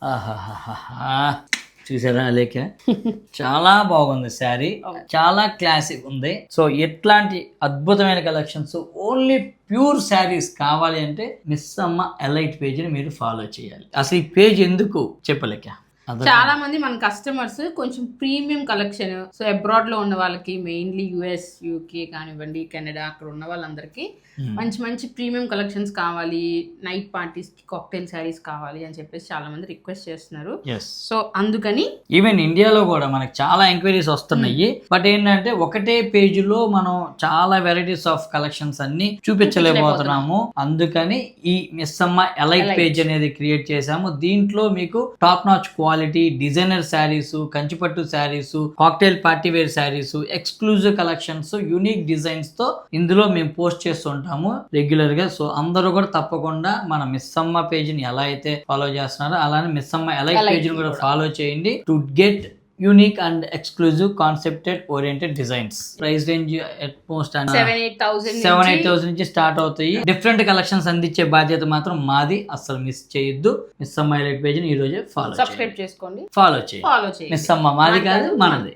ఆహాహాహా. చూసారా లేక చాలా బాగుంది శారీ, చాలా క్లాసిక్ ఉంది. సో ఎట్లాంటి అద్భుతమైన కలెక్షన్స్, ఓన్లీ ప్యూర్ శారీస్ కావాలి అంటే మిస్ అమ్మ ఎలైట్ పేజీని మీరు ఫాలో చేయాలి. అసలు ఈ పేజ్ ఎందుకు చెప్పలేక, చాలా మంది మన కస్టమర్స్ కొంచెం ప్రీమియం కలెక్షన్, సో అబ్రాడ్ లో ఉన్న వాళ్ళకి, మెయిన్లీ యుఎస్, యూకే కానివ్వండి, కెనడా, అక్కడ ఉన్న వాళ్ళందరికీ మంచి మంచి ప్రీమియం కలెక్షన్స్ కావాలి, నైట్ పార్టీస్ కి కాక్టైల్ శారీస్ కావాలి అని చెప్పేసి చాలా మంది రిక్వెస్ట్ చేస్తున్నారు. సో అందుకని ఈవెన్ ఇండియాలో కూడా మనకి చాలా ఎంక్వైరీస్ వస్తున్నాయి. బట్ ఏంటంటే ఒకటే పేజ్ లో మనం చాలా వెరైటీస్ ఆఫ్ కలెక్షన్స్ అన్ని చూపించలేకపోతున్నాము. అందుకని ఈ మిస్ అమ్మ ఎలైట్ పేజ్ అనేది క్రియేట్ చేసాము. దీంట్లో మీకు top notch quality designer saris, Kanchipattu saris, cocktail party wear saris, exclusive collections, unique designs తో ఇందులో మేము పోస్ట్ చేస్తుంటాము రెగ్యులర్ గా. సో అందరూ కూడా తప్పకుండా మన మిస్ అమ్మ పేజ్ ని ఎలా అయితే ఫాలో చేస్తున్నారో అలానే మిస్ అమ్మ ఎలైట్ పేజ్ ని కూడా ఫాలో చేయండి to get unique and exclusive కాన్సెప్టెడ్ oriented designs. Price range at most 7,000 నుంచి స్టార్ట్ అవుతాయి. డిఫరెంట్ కలెక్షన్స్ అందించే బాధ్యత మాత్రం మాది. అసలు మిస్ చేయొద్దు. మిస్ అమ్మ ఎలైట్ పేజ్ ని ఈ రోజే ఫాలో సబ్స్క్రైబ్ చేసుకోండి, ఫాలో చేయండి. మిస్ అమ్మ మాది కాదు, మనది.